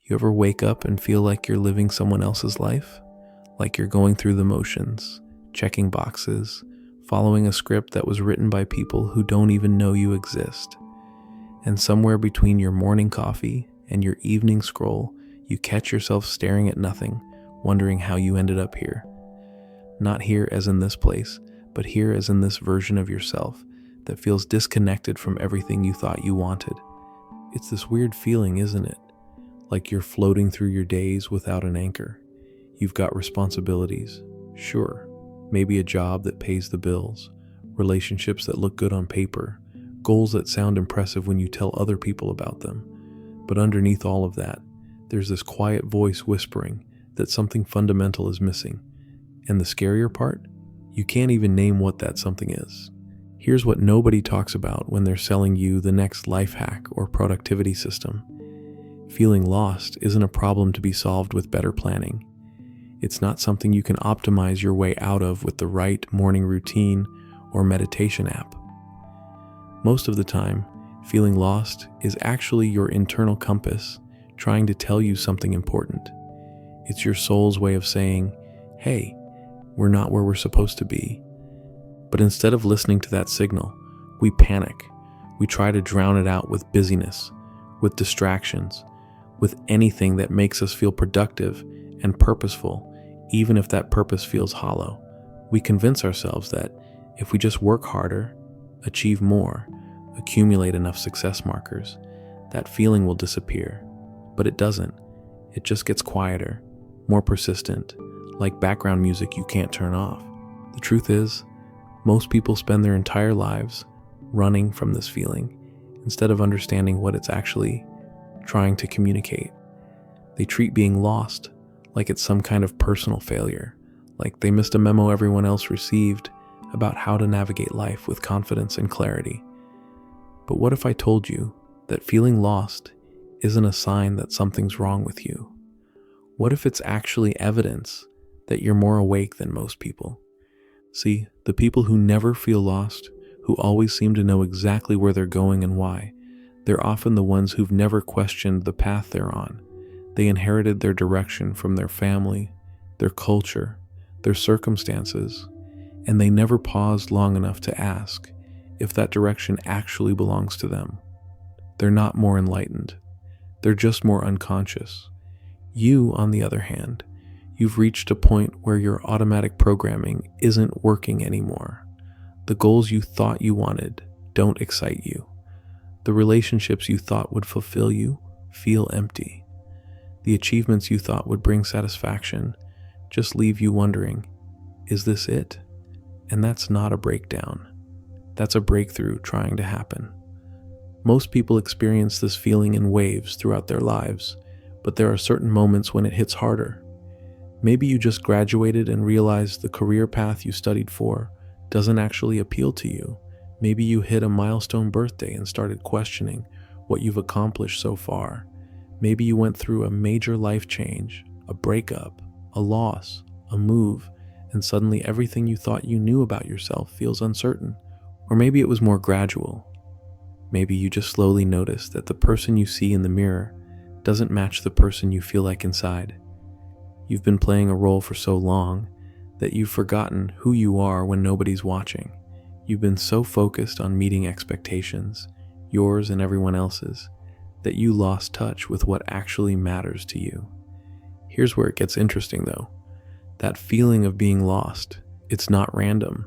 You ever wake up and feel like you're living someone else's life? Like you're going through the motions, checking boxes, following a script that was written by people who don't even know you exist. And somewhere between your morning coffee and your evening scroll, you catch yourself staring at nothing, wondering how you ended up here. Not here as in this place, but here as in this version of yourself that feels disconnected from everything you thought you wanted. It's this weird feeling, isn't it? Like you're floating through your days without an anchor. You've got responsibilities, sure, maybe a job that pays the bills, relationships that look good on paper, goals that sound impressive when you tell other people about them. But underneath all of that, there's this quiet voice whispering that something fundamental is missing. And the scarier part? You can't even name what that something is. Here's what nobody talks about when they're selling you the next life hack or productivity system. Feeling lost isn't a problem to be solved with better planning. It's not something you can optimize your way out of with the right morning routine or meditation app. Most of the time, feeling lost is actually your internal compass trying to tell you something important. It's your soul's way of saying, hey, we're not where we're supposed to be. But instead of listening to that signal, we panic. We try to drown it out with busyness, with distractions, with anything that makes us feel productive and purposeful, even if that purpose feels hollow. We convince ourselves that if we just work harder, achieve more, accumulate enough success markers, that feeling will disappear. But it doesn't. It just gets quieter, more persistent, like background music you can't turn off. The truth is, most people spend their entire lives running from this feeling instead of understanding what it's actually trying to communicate. They treat being lost like it's some kind of personal failure, like they missed a memo everyone else received about how to navigate life with confidence and clarity. But what if I told you that feeling lost isn't a sign that something's wrong with you? What if it's actually evidence that you're more awake than most people? See, the people who never feel lost, who always seem to know exactly where they're going and why, they're often the ones who've never questioned the path they're on. They inherited their direction from their family, their culture, their circumstances, and they never paused long enough to ask if that direction actually belongs to them. They're not more enlightened. They're just more unconscious. You, on the other hand, you've reached a point where your automatic programming isn't working anymore. The goals you thought you wanted don't excite you. The relationships you thought would fulfill you feel empty. The achievements you thought would bring satisfaction just leave you wondering, is this it? And that's not a breakdown. That's a breakthrough trying to happen. Most people experience this feeling in waves throughout their lives, but there are certain moments when it hits harder. Maybe you just graduated and realized the career path you studied for doesn't actually appeal to you. Maybe you hit a milestone birthday and started questioning what you've accomplished so far. Maybe you went through a major life change, a breakup, a loss, a move, and suddenly everything you thought you knew about yourself feels uncertain. Or maybe it was more gradual. Maybe you just slowly notice that the person you see in the mirror doesn't match the person you feel like inside. You've been playing a role for so long that you've forgotten who you are when nobody's watching. You've been so focused on meeting expectations, yours and everyone else's, that you lost touch with what actually matters to you. Here's where it gets interesting though. That feeling of being lost, it's not random.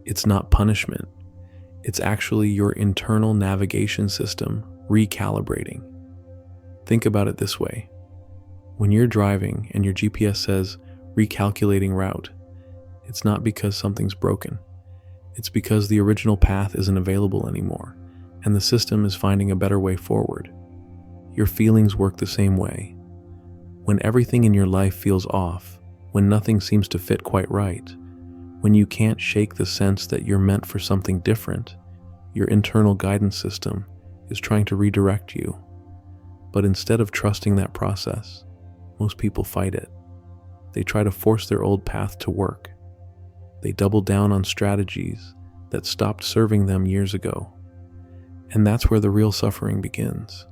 It's not punishment. It's actually your internal navigation system recalibrating. Think about it this way. When you're driving and your GPS says recalculating route, it's not because something's broken. It's because the original path isn't available anymore, and the system is finding a better way forward. Your feelings work the same way. When everything in your life feels off, when nothing seems to fit quite right, when you can't shake the sense that you're meant for something different, your internal guidance system is trying to redirect you. But instead of trusting that process, most people fight it. They try to force their old path to work. They double down on strategies that stopped serving them years ago. And that's where the real suffering begins.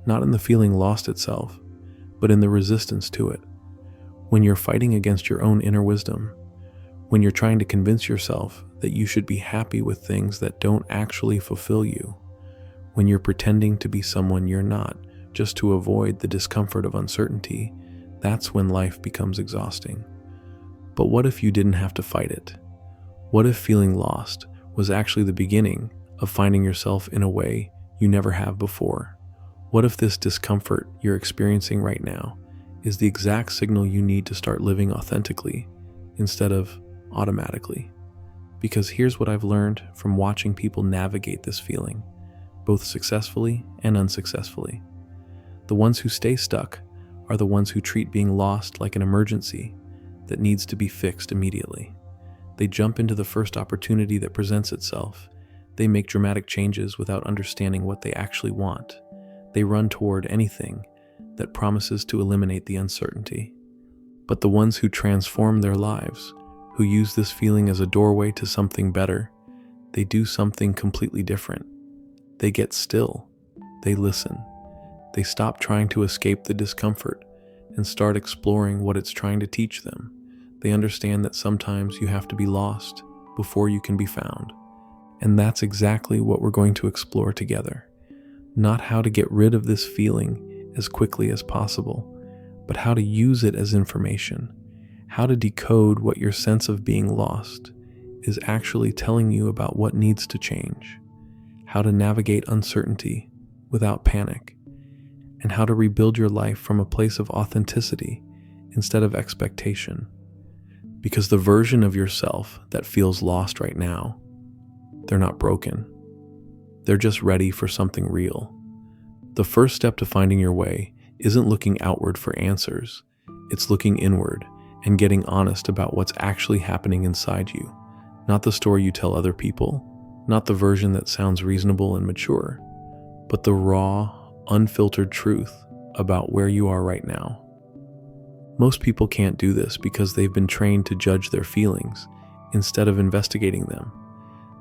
Not in the feeling lost itself, but in the resistance to it. When you're fighting against your own inner wisdom, when you're trying to convince yourself that you should be happy with things that don't actually fulfill you, when you're pretending to be someone you're not just to avoid the discomfort of uncertainty, that's when life becomes exhausting. But what if you didn't have to fight it? What if feeling lost was actually the beginning of finding yourself in a way you never have before? What if this discomfort you're experiencing right now is the exact signal you need to start living authentically instead of automatically? Because here's what I've learned from watching people navigate this feeling, both successfully and unsuccessfully. The ones who stay stuck are the ones who treat being lost like an emergency that needs to be fixed immediately. They jump into the first opportunity that presents itself. They make dramatic changes without understanding what they actually want. They run toward anything that promises to eliminate the uncertainty. But the ones who transform their lives, who use this feeling as a doorway to something better, they do something completely different. They get still. They listen. They stop trying to escape the discomfort and start exploring what it's trying to teach them. They understand that sometimes you have to be lost before you can be found. And that's exactly what we're going to explore together. Not how to get rid of this feeling as quickly as possible, but how to use it as information, how to decode what your sense of being lost is actually telling you about what needs to change, how to navigate uncertainty without panic, and how to rebuild your life from a place of authenticity instead of expectation. Because the version of yourself that feels lost right now, they're not broken. They're just ready for something real. The first step to finding your way isn't looking outward for answers. It's looking inward and getting honest about what's actually happening inside you. Not the story you tell other people, not the version that sounds reasonable and mature, but the raw, unfiltered truth about where you are right now. Most people can't do this because they've been trained to judge their feelings instead of investigating them.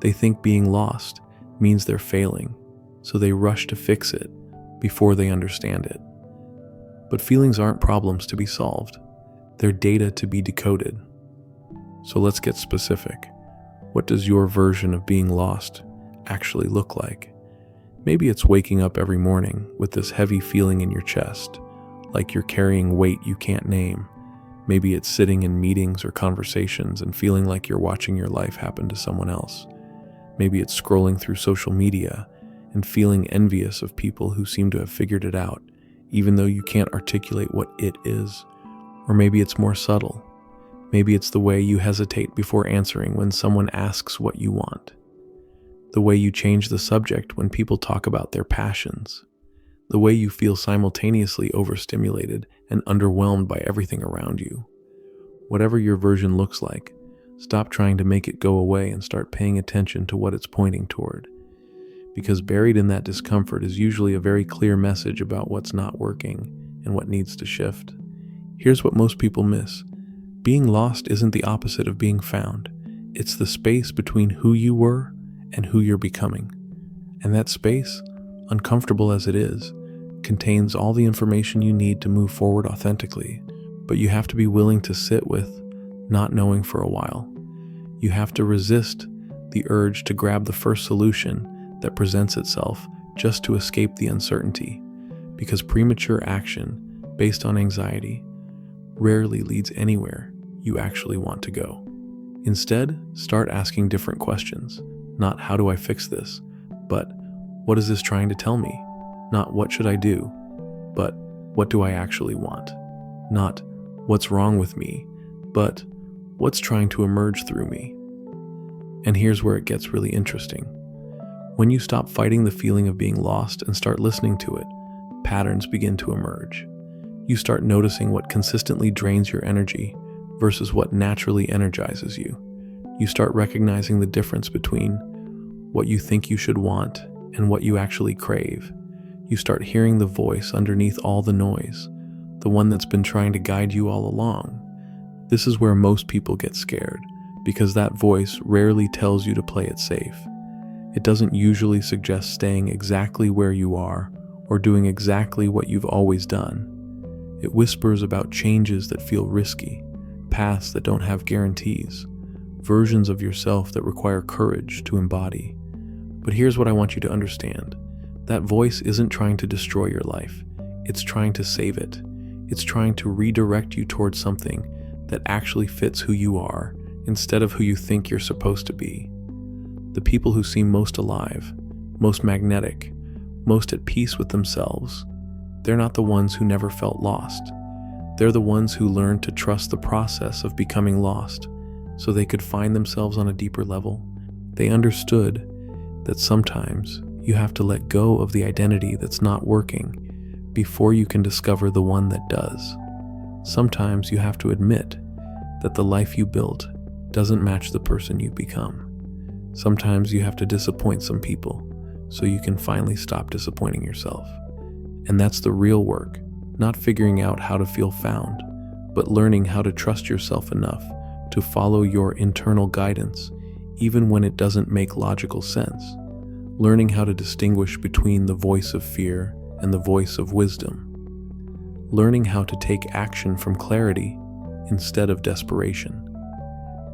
They think being lost means they're failing, so they rush to fix it before they understand it. But feelings aren't problems to be solved. They're data to be decoded. So let's get specific. What does your version of being lost actually look like? Maybe it's waking up every morning with this heavy feeling in your chest, like you're carrying weight you can't name. Maybe it's sitting in meetings or conversations and feeling like you're watching your life happen to someone else. Maybe it's scrolling through social media and feeling envious of people who seem to have figured it out, even though you can't articulate what it is. Or maybe it's more subtle. Maybe it's the way you hesitate before answering when someone asks what you want. The way you change the subject when people talk about their passions. The way you feel simultaneously overstimulated and underwhelmed by everything around you. Whatever your version looks like, stop trying to make it go away and start paying attention to what it's pointing toward. Because buried in that discomfort is usually a very clear message about what's not working and what needs to shift. Here's what most people miss. Being lost isn't the opposite of being found. It's the space between who you were and who you're becoming. And that space, uncomfortable as it is, contains all the information you need to move forward authentically, but you have to be willing to sit with not knowing for a while. You have to resist the urge to grab the first solution that presents itself just to escape the uncertainty, because premature action based on anxiety rarely leads anywhere you actually want to go. Instead, start asking different questions. Not how do I fix this, but what is this trying to tell me? Not what should I do, but what do I actually want? Not what's wrong with me, but what's trying to emerge through me. And here's where it gets really interesting. When you stop fighting the feeling of being lost and start listening to it, patterns begin to emerge. You start noticing what consistently drains your energy versus what naturally energizes you. You start recognizing the difference between what you think you should want and what you actually crave. You start hearing the voice underneath all the noise, the one that's been trying to guide you all along. This is where most people get scared, because that voice rarely tells you to play it safe. It doesn't usually suggest staying exactly where you are or doing exactly what you've always done. It whispers about changes that feel risky, paths that don't have guarantees, versions of yourself that require courage to embody. But here's what I want you to understand. That voice isn't trying to destroy your life. It's trying to save it. It's trying to redirect you towards something that actually fits who you are instead of who you think you're supposed to be. The people who seem most alive, most magnetic, most at peace with themselves, they're not the ones who never felt lost. They're the ones who learned to trust the process of becoming lost so they could find themselves on a deeper level. They understood that sometimes you have to let go of the identity that's not working before you can discover the one that does. Sometimes you have to admit that the life you built doesn't match the person you've become. Sometimes you have to disappoint some people so you can finally stop disappointing yourself. And that's the real work, not figuring out how to feel found, but learning how to trust yourself enough to follow your internal guidance, even when it doesn't make logical sense. Learning how to distinguish between the voice of fear and the voice of wisdom. Learning how to take action from clarity instead of desperation.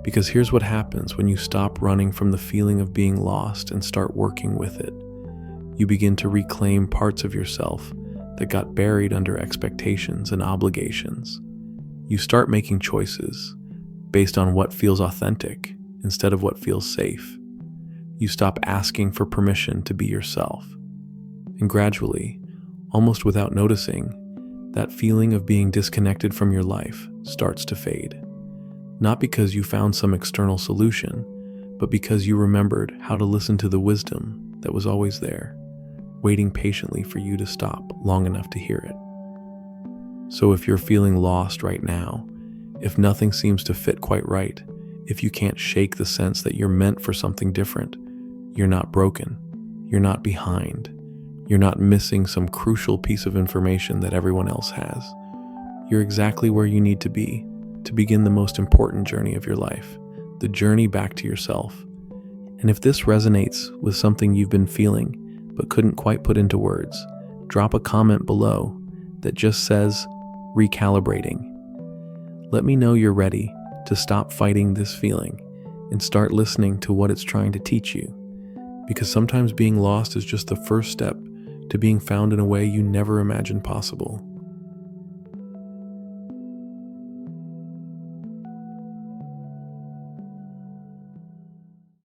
Because here's what happens when you stop running from the feeling of being lost and start working with it. You begin to reclaim parts of yourself that got buried under expectations and obligations. You start making choices based on what feels authentic instead of what feels safe. You stop asking for permission to be yourself. And gradually, almost without noticing, that feeling of being disconnected from your life starts to fade. Not because you found some external solution, but because you remembered how to listen to the wisdom that was always there, waiting patiently for you to stop long enough to hear it. So if you're feeling lost right now, if nothing seems to fit quite right, if you can't shake the sense that you're meant for something different, you're not broken, you're not behind, you're not missing some crucial piece of information that everyone else has. You're exactly where you need to be to begin the most important journey of your life, the journey back to yourself. And if this resonates with something you've been feeling but couldn't quite put into words, drop a comment below that just says, Recalibrating. Let me know you're ready to stop fighting this feeling and start listening to what it's trying to teach you. Because sometimes being lost is just the first step to being found in a way you never imagined possible.